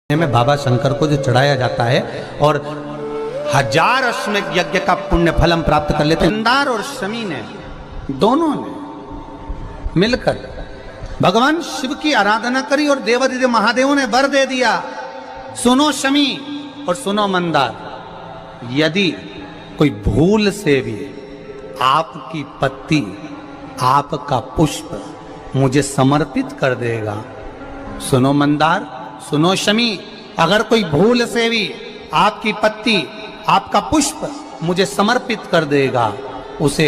में बाबा शंकर को जो चढ़ाया जाता है और 1000 अश्वमेध यज्ञ का पुण्य फल हम प्राप्त कर लेते हैं। मंदार और शमी ने दोनों ने मिलकर भगवान शिव की आराधना करी और देवादिदेव महादेव ने वर दे दिया, सुनो शमी और सुनो मंदार, यदि कोई भूल से भी आपकी पत्ती आपका पुष्प मुझे समर्पित कर देगा, सुनो मंदार सुनो शमी, अगर कोई भूल से भी आपकी पत्ती आपका पुष्प मुझे समर्पित कर देगा, उसे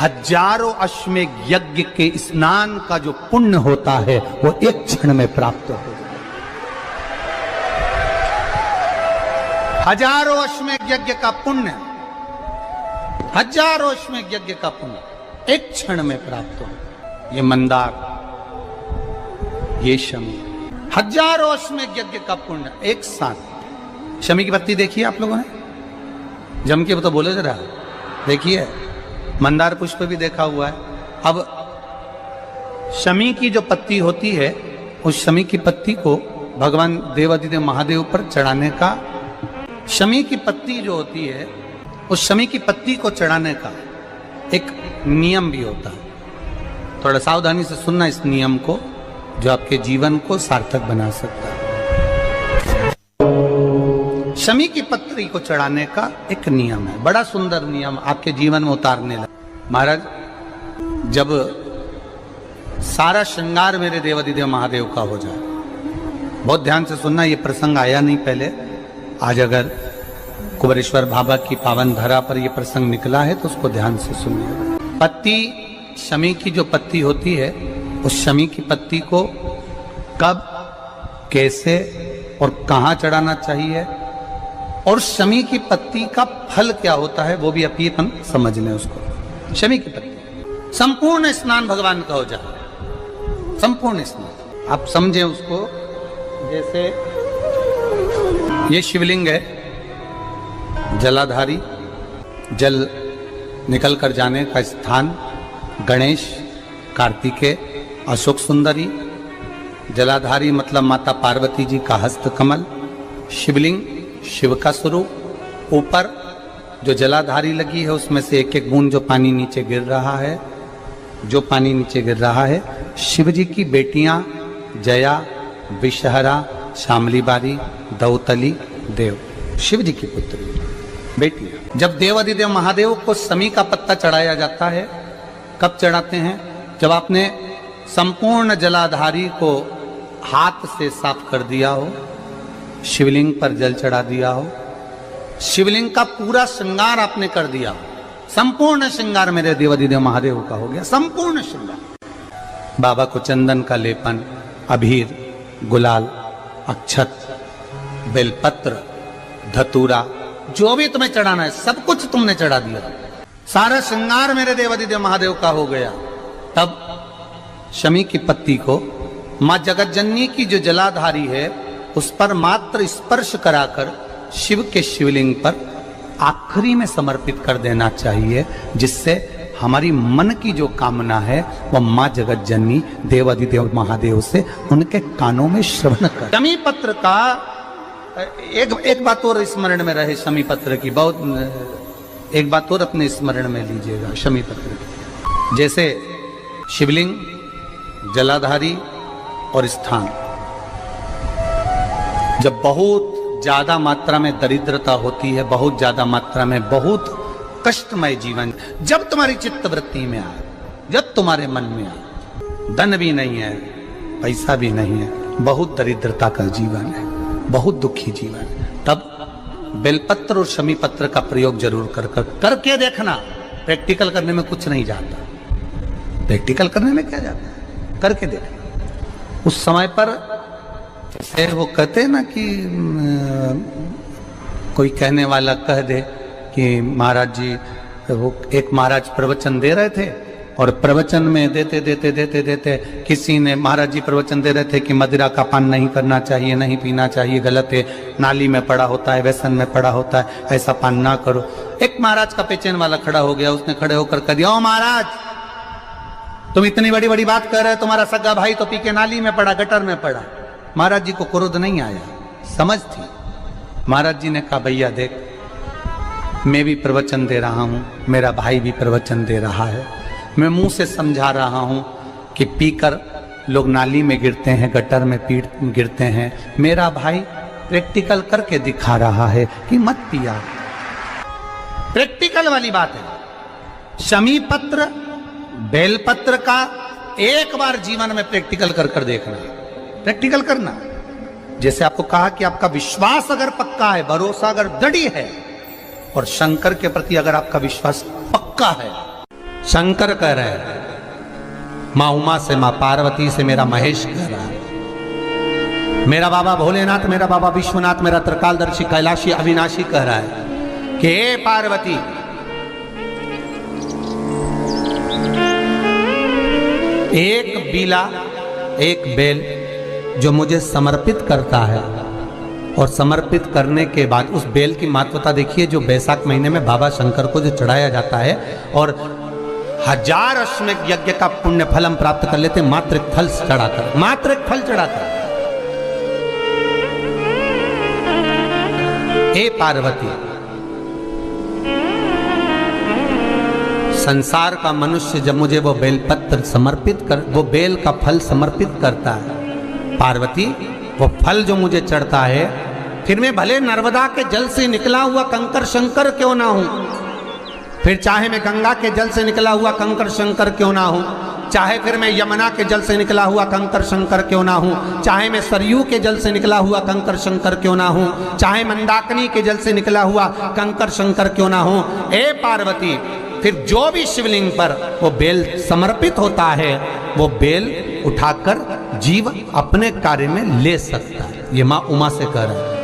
1000 अश्वमेध यज्ञ के स्नान का जो पुण्य होता है वो एक क्षण में प्राप्त हो जाए। 1000 अश्वमेध यज्ञ का पुण्य, 1000 अश्वमेध यज्ञ का पुण्य एक क्षण में प्राप्त हो। ये मंदार, ये शमी, 1000 अश्वमेध यज्ञ का पुण्य एक साथ। शमी की पत्ती देखिए आप लोगों ने, जम के तो बोले जरा, देखिए मंदार पुष्प भी देखा हुआ है। अब शमी की जो पत्ती होती है, उस शमी की पत्ती को भगवान देवादिदेव महादेव पर चढ़ाने का, शमी की पत्ती जो होती है उस शमी की पत्ती को चढ़ाने का एक नियम भी होता है। थोड़ा सावधानी से सुनना इस नियम को, जो आपके जीवन को सार्थक बना सकता है। शमी की पत्ती को चढ़ाने का एक नियम है, बड़ा सुंदर नियम, आपके जीवन में उतारने लगा। महाराज, जब सारा श्रृंगार मेरे देवादिदेव महादेव का हो जाए, बहुत ध्यान से सुनना, ये प्रसंग आया नहीं पहले, आज अगर कुबेरेश्वर बाबा की पावन धरा पर यह प्रसंग निकला है तो उसको ध्यान से सुनिए। पत्ती, शमी की जो पत्ती होती है, उस शमी की पत्ती को कब, कैसे और कहां चढ़ाना चाहिए, और शमी की पत्ती का फल क्या होता है वो भी अपन समझ लें उसको। शमी की पत्ती, संपूर्ण स्नान भगवान का हो जाए, संपूर्ण स्नान आप समझें उसको। जैसे ये शिवलिंग है, जलाधारी, जल निकल कर जाने का स्थान, गणेश, कार्तिकेय, अशोक सुंदरी, जलाधारी मतलब माता पार्वती जी का हस्त कमल, शिवलिंग शिव का स्वरूप, ऊपर जो जलाधारी लगी है उसमें से एक एक बूंद जो पानी नीचे गिर रहा है, जो पानी नीचे गिर रहा है, शिव जी की बेटियां जया, विषहरा, शामली बारी, दौतली, देव, शिव जी की पुत्री बेटियां। जब देवादिदेव महादेव को शमी का पत्ता चढ़ाया जाता है, कब चढ़ाते हैं, जब आपने संपूर्ण जलाधारी को हाथ से साफ कर दिया हो, शिवलिंग पर जल चढ़ा दिया हो, शिवलिंग का पूरा श्रृंगार आपने कर दिया हो, संपूर्ण श्रृंगार मेरे देवादिदेव महादेव का हो गया, संपूर्ण श्रृंगार। बाबा को चंदन का लेपन, अबीर, गुलाल, अक्षत, बेलपत्र, धतूरा, जो भी तुम्हें चढ़ाना है सब कुछ तुमने चढ़ा दिया, सारा श्रृंगार मेरे देवादिदेव महादेव का हो गया। तब शमी की पत्ती को मां जगत जननी की जो जलाधारी है उस पर मात्र स्पर्श कराकर शिव के शिवलिंग पर आखिरी में समर्पित कर देना चाहिए, जिससे हमारी मन की जो कामना है वह मां जगत जननी देवादिदेव महादेव से उनके कानों में श्रवण कर। शमी पत्र का एक बात और स्मरण में रहे, शमी पत्र की बहुत एक बात और अपने स्मरण में लीजिएगा। शमी पत्र की जैसे शिवलिंग, जलाधारी और स्थान, जब बहुत ज्यादा मात्रा में दरिद्रता होती है, बहुत ज्यादा मात्रा में बहुत कष्टमय जीवन, जब तुम्हारी चित्तवृत्ति में आए, जब तुम्हारे मन में आए, धन भी नहीं है, पैसा भी नहीं है, बहुत दरिद्रता का जीवन है, बहुत दुखी जीवन है, तब बेलपत्र और शमी पत्र का प्रयोग जरूर करके देखना। प्रैक्टिकल करने में कुछ नहीं जाता, प्रैक्टिकल करने में क्या जाता है, करके देखना। उस समय पर फिर वो कहते ना कि कोई कहने वाला कह दे कि महाराज जी, वो एक महाराज प्रवचन दे रहे थे और प्रवचन में देते देते देते देते किसी ने, महाराज जी प्रवचन दे रहे थे कि मदिरा का पान नहीं करना चाहिए, नहीं पीना चाहिए, गलत है, नाली में पड़ा होता है, व्यसन में पड़ा होता है, ऐसा पान ना करो। एक महाराज का पेचेन वाला खड़ा हो गया, उसने खड़े होकर कह दिया, ओ महाराज तुम इतनी बड़ी बड़ी बात कर रहे हो, तुम्हारा सगा भाई तो पी के नाली में पड़ा, गटर में पड़ा। महाराज जी को क्रोध नहीं आया, समझ थी। महाराज जी ने कहा भैया देख, मैं भी प्रवचन दे रहा हूँ, मेरा भाई भी प्रवचन दे रहा है, मैं मुंह से समझा रहा हूँ कि पीकर लोग नाली में गिरते हैं, गटर में गिरते हैं, मेरा भाई प्रैक्टिकल करके दिखा रहा है कि मत पिया। प्रैक्टिकल वाली बात है। शमी पत्र बेलपत्र का एक बार जीवन में प्रैक्टिकल कर देखना, प्रैक्टिकल करना। जैसे आपको कहा कि आपका विश्वास अगर पक्का है, भरोसा अगर दृढ़ है, और शंकर के प्रति अगर आपका विश्वास पक्का है, शंकर कह रहे हैं, मां उमा से, मां पार्वती से, मेरा महेश कह रहा है, मेरा बाबा भोलेनाथ, मेरा बाबा विश्वनाथ, मेरा त्रिकालदर्शी कैलाशी अविनाशी कह रहा है कि हे पार्वती, एक बीला, एक बेल जो मुझे समर्पित करता है, और समर्पित करने के बाद उस बेल की महत्वता देखिए, जो बैसाख महीने में बाबा शंकर को जो चढ़ाया जाता है, और 1000 अश्वमेध यज्ञ का पुण्य फल हम प्राप्त कर लेते, मात्र एक फल चढ़ाकर, मात्र एक फल चढ़ाकर। हे पार्वती, संसार का मनुष्य जब मुझे वो बेलपत्र समर्पित कर, वो बेल का फल समर्पित करता है, पार्वती वो फल जो मुझे चढ़ता है, फिर मैं भले नर्मदा के जल से निकला हुआ कंकर शंकर क्यों ना हूं, फिर चाहे मैं गंगा के जल से निकला हुआ कंकर शंकर क्यों ना हूं, चाहे फिर मैं यमुना के जल से निकला हुआ कंकर शंकर क्यों ना हूं, चाहे मैं सरयू के जल से निकला हुआ कंकर शंकर क्यों ना हूं, चाहे मंदाकिनी के जल से निकला हुआ कंकर शंकर क्यों ना हूं, हे पार्वती, फिर जो भी शिवलिंग पर वो बेल समर्पित होता है, वो बेल उठाकर जीव अपने कार्य में ले सकता है। ये माँ उमा से कह रहा है।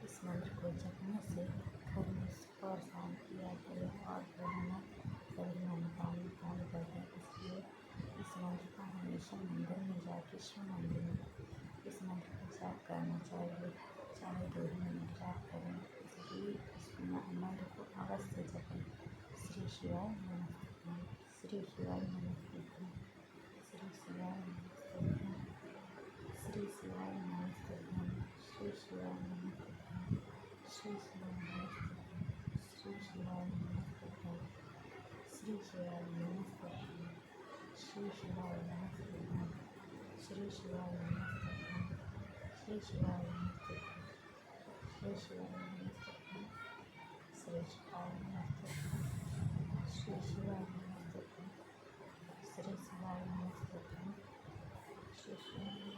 इस मंत्र को जपने से घर में सुख और शांति आती है और पुराना सभी मनोकामना पूर्ण करते हैं। इसलिए इस मंत्र का हमेशा मंदिर में जाकर शिव मंदिर में इस मंत्र का जाप करना चाहिए, चाहे 2 मिनट जाप करें, इसलिए इस मंत्र को अवश्य जपें। श्री शिवाय नमः, श्री शिवाय नमः, श्री शिवाय नमः, श्री शिवाय नमः, श्री शिवाय नमः, श्री शिवाय नमः, श्री शिवाय नमः, श्री शिवाय नमः, श्री शिवाय नमः, श्री शिवाय नमः, श्री शिवाय नमः, श्री शिवाय नमः, श्री शिवाय नमः, श्री शिवाय नमः, श्री शिवाय नमः, श्री शिवाय